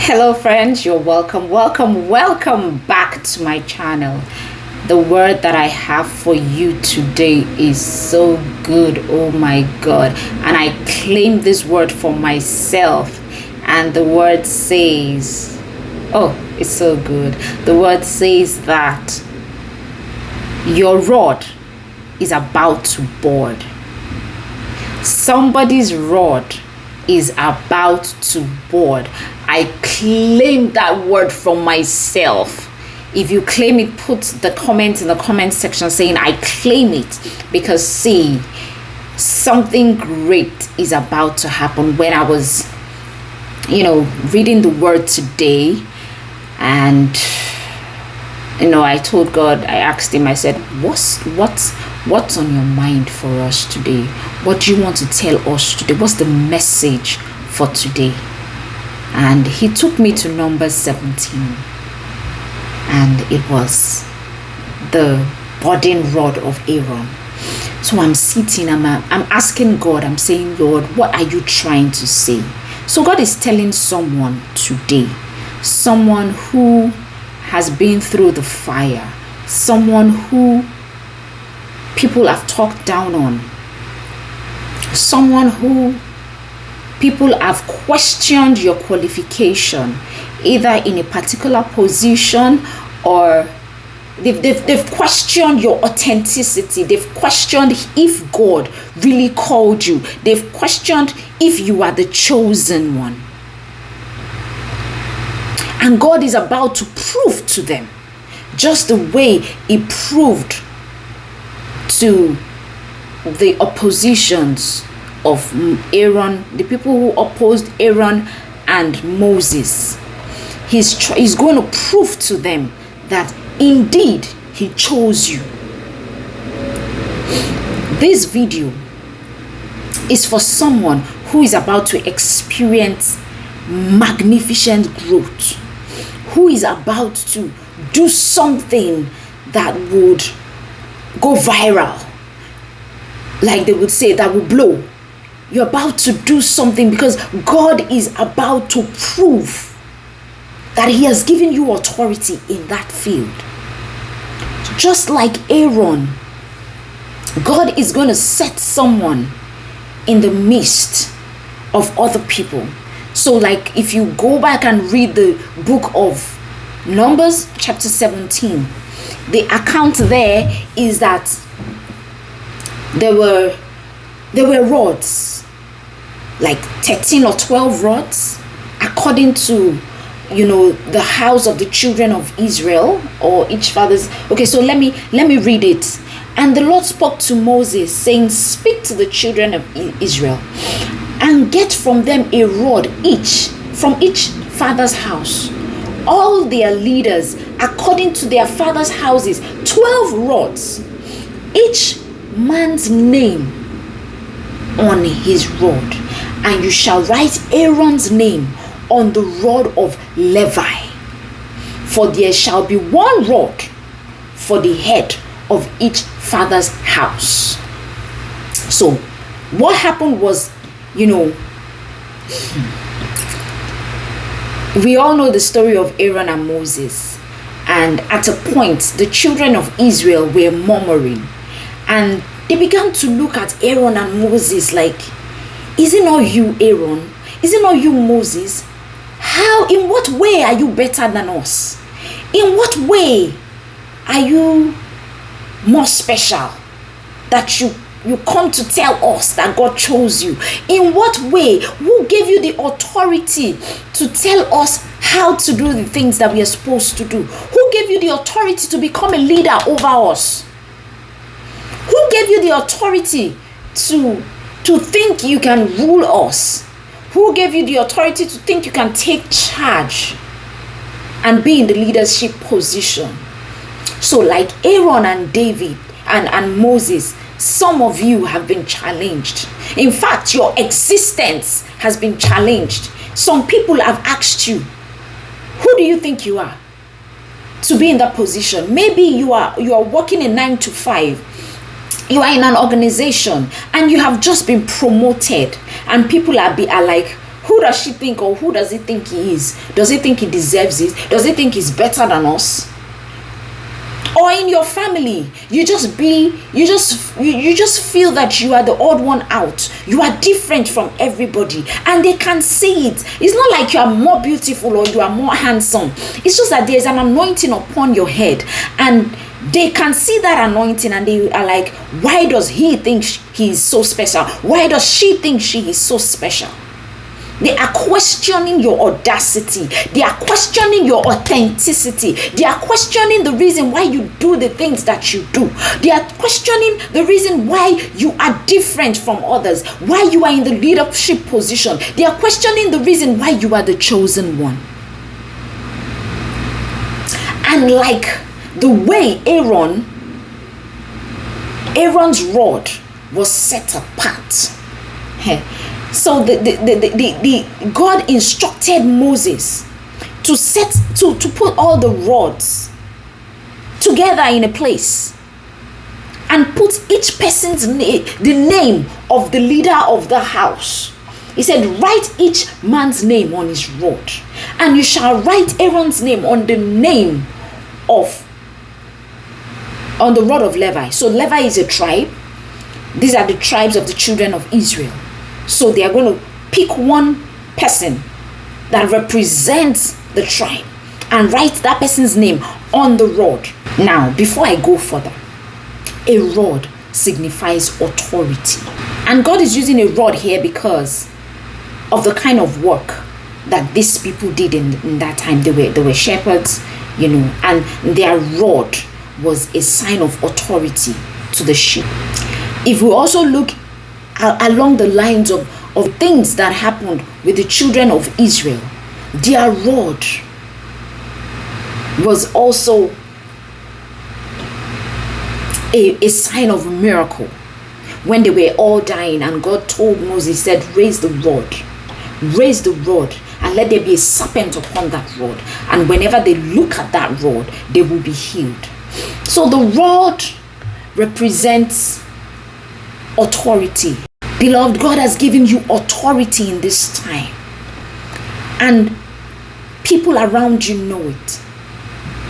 Hello friends, you're welcome back to my channel. The word that I have for you today is so good, oh my God, and I claim this word for myself. And the word says, oh, it's so good. The word says that your rod is about to board. Somebody's rod is about to board. I claim that word for myself. If you claim it, put the comment in the comment section saying I claim it, because see, something great is about to happen. When I was reading the word today, and I told God, I asked him, I said, what's on your mind for us today? What do you want to tell us today? What's the message for today? And he took me to Numbers 17, and it was the budding rod of Aaron. So I'm sitting, I'm asking God, I'm saying, Lord, what are you trying to say? So God is telling someone today, someone who has been through the fire, someone who people have talked down on, someone who people have questioned your qualification, either in a particular position, or they've questioned your authenticity. They've questioned if God really called you. They've questioned if you are the chosen one. And God is about to prove to them, just the way he proved to the oppositions of Aaron, the people who opposed Aaron and Moses. He's going to prove to them that indeed he chose you. This video is for someone who is about to experience magnificent growth, who is about to do something that would go viral, like they would say, that will blow. You're about to do something because God is about to prove that he has given you authority in that field. Just like Aaron, God is going to set someone in the midst of other people. So like if you go back and read the book of Numbers chapter 17, the account there is that there were rods, like 13 or 12 rods, according to the house of the children of Israel, or each father's. Okay, so let me read it. And the Lord spoke to Moses, saying, speak to the children of Israel, and get from them a rod each, from each father's house, all their leaders according to their father's houses, 12 rods, each man's name on his rod. And you shall write Aaron's name on the rod of Levi, for there shall be one rod for the head of each father's house. So what happened was, we all know the story of Aaron and Moses, and at a point the children of Israel were murmuring, and they began to look at Aaron and Moses like, is it not you, Aaron? Is it not you, Moses? In what way are you better than us? In what way are you more special that you come to tell us that God chose you? In what way? Who gave you the authority to tell us how to do the things that we are supposed to do? Who gave you the authority to become a leader over us? Who gave you the authority to think you can rule us? Who gave you the authority to think you can take charge and be in the leadership position? So like Aaron and David and Moses, some of you have been challenged. In fact, your existence has been challenged. Some people have asked you, who do you think you are to be in that position? Maybe you are working a 9 to 5. You are in an organization and you have just been promoted, and people are like, who who does she think, or who does he think he is? Does he think he deserves it? Does he think he's better than us? Or in your family, you just feel that you are the odd one out. You are different from everybody, and they can see it. It's not like you are more beautiful or you are more handsome. It's just that there's an anointing upon your head, and they can see that anointing, and they are like, why does he think he is so special? Why does she think she is so special? They are questioning your audacity. They are questioning your authenticity. They are questioning the reason why you do the things that you do. They are questioning the reason why you are different from others, why you are in the leadership position. They are questioning the reason why you are the chosen one. And like the way Aaron's rod was set apart. So the God instructed Moses to put all the rods together in a place and put each person's name, the name of the leader of the house. He said, write each man's name on his rod, and you shall write Aaron's name on the rod of Levi. So Levi is a tribe. These are the tribes of the children of Israel. So they are going to pick one person that represents the tribe and write that person's name on the rod. Now, before I go further, a rod signifies authority. And God is using a rod here because of the kind of work that these people did in that time. They were shepherds, and their rod was a sign of authority to the sheep. If we also look along the lines of things that happened with the children of Israel, their rod was also a sign of a miracle. When they were all dying, and God told Moses, said, raise the rod, and let there be a serpent upon that rod, and whenever they look at that rod, they will be healed. So the rod represents authority. Beloved, God has given you authority in this time, and people around you know it.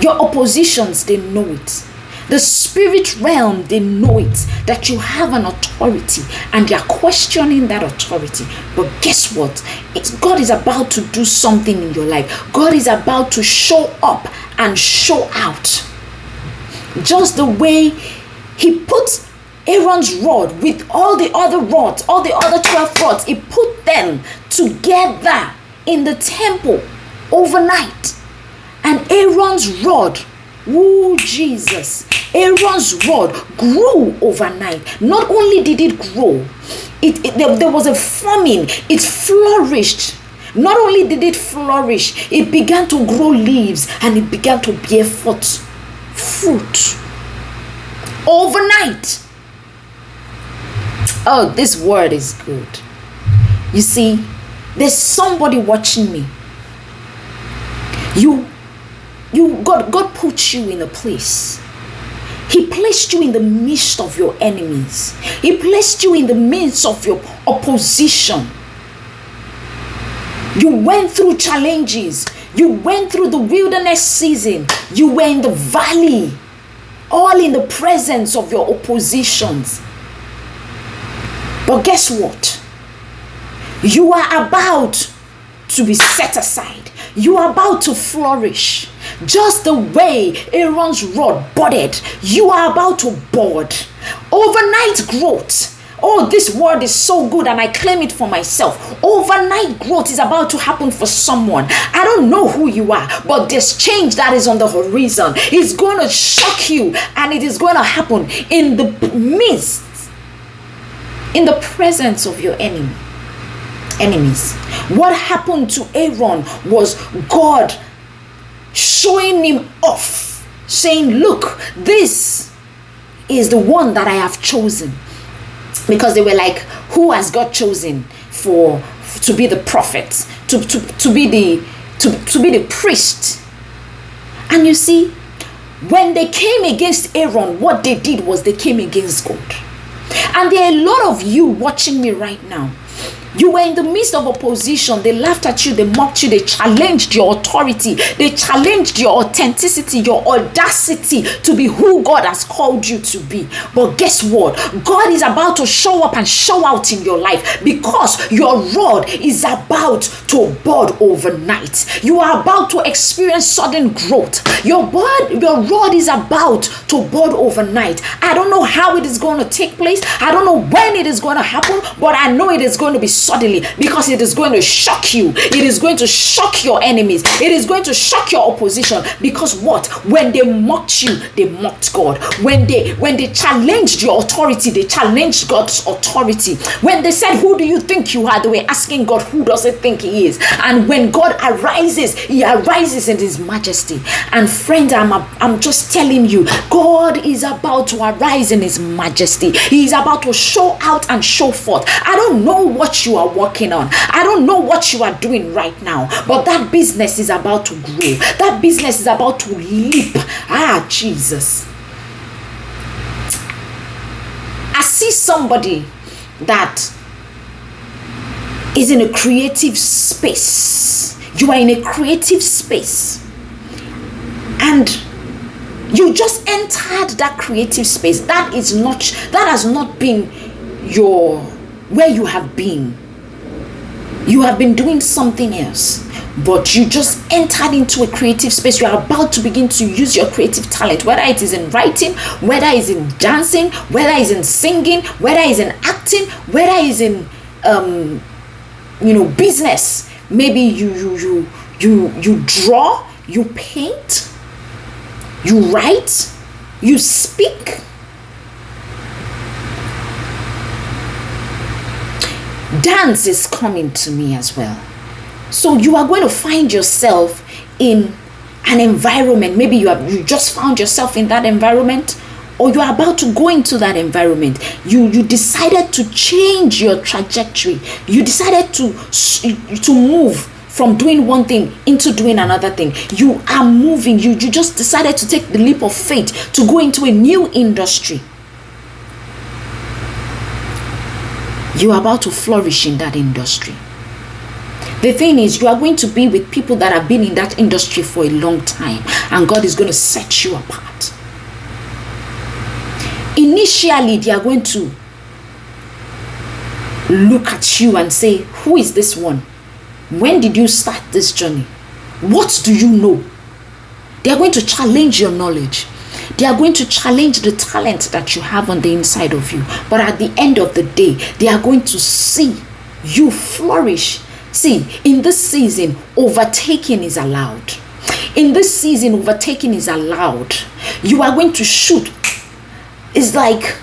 Your oppositions, they know it. The spirit realm, they know it, that you have an authority, and they are questioning that authority. But guess what? God is about to do something in your life. God is about to show up and show out. Just the way he put Aaron's rod with all the other rods, all the other 12 rods, he put them together in the temple overnight. And Aaron's rod, Jesus, Aaron's rod grew overnight. Not only did it grow, there was a forming, it flourished. Not only did it flourish, it began to grow leaves, and it began to bear forth fruit overnight. Oh, this word is good. You see, there's somebody watching me. God put you in a place. He placed you in the midst of your enemies. He placed you in the midst of your opposition. You went through challenges. You went through the wilderness season. You were in the valley, all in the presence of your oppositions. But guess what? You are about to be set aside. You are about to flourish. Just the way Aaron's rod budded, you are about to bud. Overnight growth. Oh, this word is so good, and I claim it for myself. Overnight growth is about to happen for someone. I don't know who you are, but there's change that is on the horizon. It's going to shock you, and it is going to happen in the midst, in the presence of your enemies. What happened to Aaron was God showing him off, saying, look, this is the one that I have chosen. Because they were like, who has God chosen to be the prophet, to be the priest? And you see, when they came against Aaron, what they did was they came against God. And there are a lot of you watching me right now. You were in the midst of opposition. They laughed at you, they mocked you, they challenged your authority, they challenged your authenticity, your audacity to be who God has called you to be. But guess what? God is about to show up and show out in your life, because your rod is about to bud overnight. You are about to experience sudden growth. Your rod is about to bud overnight. I don't know how it is going to take place. I don't know when it is going to happen, but I know it is going to be suddenly, because it is going to shock you. It is going to shock your enemies. It is going to shock your opposition. Because what? When they mocked you, they mocked God. When they challenged your authority, they challenged God's authority. When they said, who do you think you are? They were asking God, who does it think he is? And when God arises, he arises in his majesty. And friend, I'm just telling you, God is about to arise in his majesty. He is about to show out and show forth. I don't know what you are working on. I don't know what you are doing right now, but that business is about to grow. That business is about to leap. Jesus. I see somebody that is in a creative space. You are in a creative space, and you just entered that creative space. That has not been where you have been. You have been doing something else, but you just entered into a creative space. You are about to begin to use your creative talent, whether it is in writing, whether it is in dancing, whether it is in singing, whether it is in acting, whether it is in business. Maybe you draw, you paint, you write, you speak. Dance is coming to me as well. So you are going to find yourself in an environment. Maybe you just found yourself in that environment, or you are about to go into that environment. You decided to change your trajectory. You decided to move from doing one thing into doing another thing. You are moving. You just decided to take the leap of faith to go into a new industry. You are about to flourish in that industry. The thing is, you are going to be with people that have been in that industry for a long time, and God is going to set you apart. Initially, they are going to look at you and say, who is this one? When did you start this journey? What do you know? They are going to challenge your knowledge. They are going to challenge the talent that you have on the inside of you. But at the end of the day, they are going to see you flourish. See, in this season, overtaking is allowed. In this season, overtaking is allowed. You are going to shoot. It's like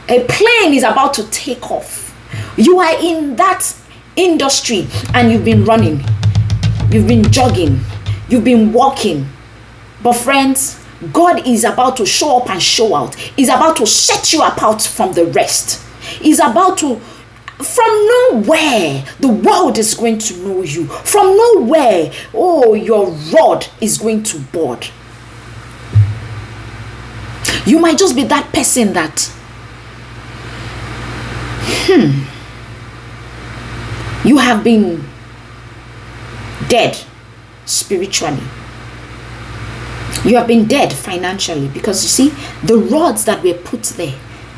a plane is about to take off. You are in that industry and you've been running. You've been jogging. You've been walking. But friends, God is about to show up and show out. He's about to set you apart from the rest. He's about to, from nowhere, the world is going to know you. From nowhere, your rod is going to bud. You might just be that person that, you have been dead spiritually. You have been dead financially, because you see, the rods that were put there,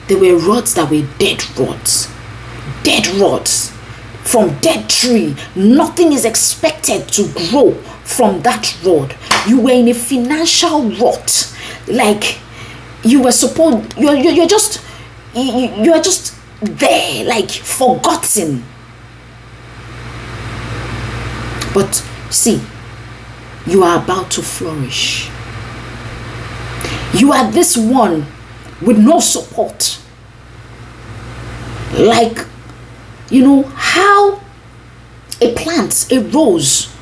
they were rods that were dead rods. Dead rods from dead tree. Nothing is expected to grow from that rod. You were in a financial rot. Like you were supposed, you're just there, like forgotten. But see, you are about to flourish. You are this one with no support. Like, how a plant, a rose,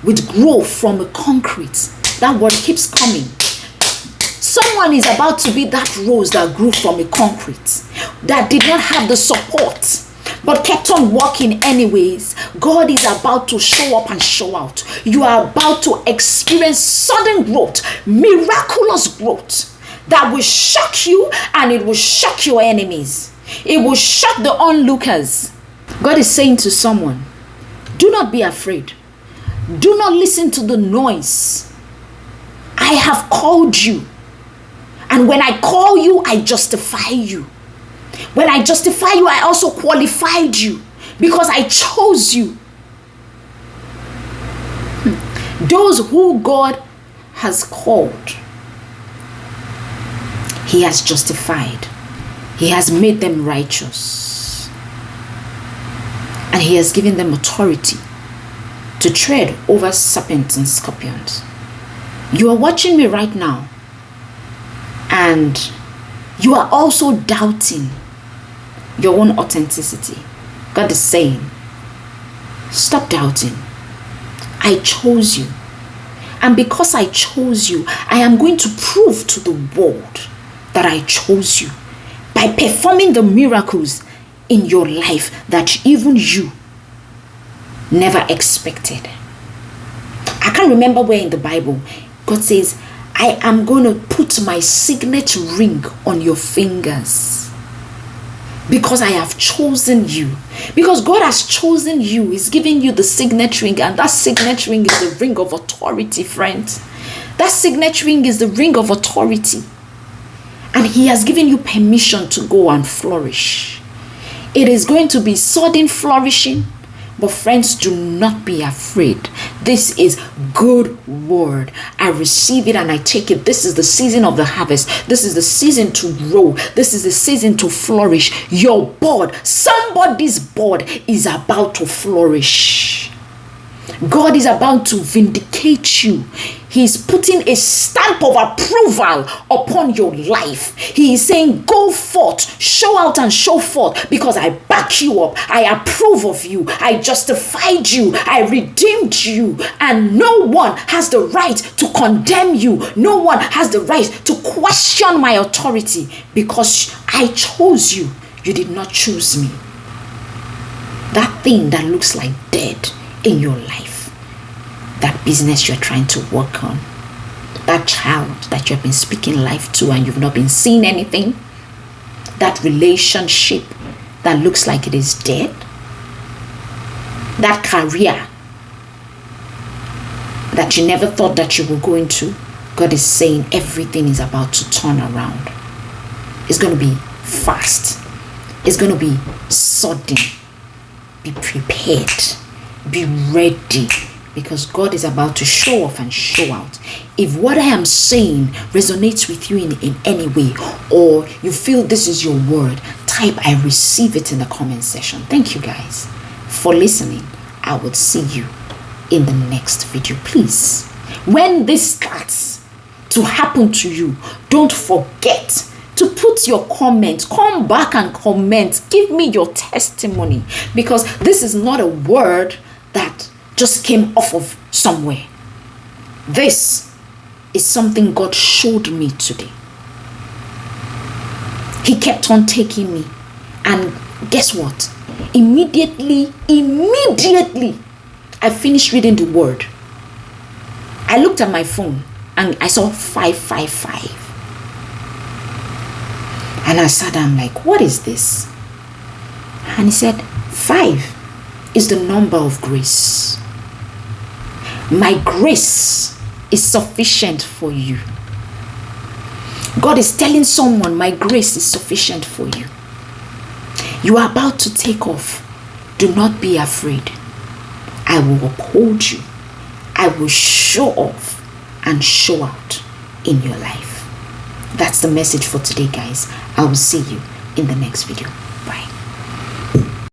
would grow from a concrete. That word keeps coming. Someone is about to be that rose that grew from a concrete, that did not have the support, but kept on walking anyways. God is about to show up and show out. You are about to experience sudden growth, miraculous growth that will shock you, and it will shock your enemies. It will shock the onlookers. God is saying to someone, do not be afraid. Do not listen to the noise. I have called you. And when I call you, I justify you. When I justify you, I also qualified you because I chose you. Those who God has called, He has justified. He has made them righteous. And He has given them authority to tread over serpents and scorpions. You are watching me right now, and you are also doubting your own authenticity. God is saying, stop doubting. I chose you. And because I chose you, I am going to prove to the world that I chose you by performing the miracles in your life that even you never expected. I can't remember where in the Bible God says, I am going to put my signet ring on your fingers because I have chosen you. Because God has chosen you. He's giving you the signet ring, and that signet ring is the ring of authority, friends. That signet ring is the ring of authority. And He has given you permission to go and flourish. It is going to be sudden flourishing. But friends, do not be afraid. This is good word. I receive it and I take it. This is the season of the harvest. This is the season to grow. This is the season to flourish. Your board, somebody's board is about to flourish. God is about to vindicate you. He is putting a stamp of approval upon your life. He is saying, go forth, show out and show forth, because I back you up. I approve of you. I justified you. I redeemed you. And no one has the right to condemn you. No one has the right to question my authority, because I chose you. You did not choose me. That thing that looks like dead in your life, that business you're trying to work on, that child that you've been speaking life to and you've not been seeing anything, that relationship that looks like it is dead, that career that you never thought that you were going to, God is saying everything is about to turn around. It's going to be fast. It's going to be sudden. Be prepared. Be ready, because God is about to show off and show out. If what I am saying resonates with you in any way, or you feel this is your word, type I receive it in the comment section. Thank you guys for listening. I will see you in the next video. Please, when this starts to happen to you, don't forget to put your comment. Come back and comment. Give me your testimony, because this is not a word that just came off of somewhere. This is something God showed me today. He kept on taking me, and guess what? Immediately I finished reading the word, I looked at my phone and I saw 555. And I sat down like, what is this? And he said, 5 is the number of grace. My grace is sufficient for you. God is telling someone, my grace is sufficient for you. You are about to take off. Do not be afraid. I will uphold you. I will show off and show out in your life. That's the message for today, guys. I will see you in the next video.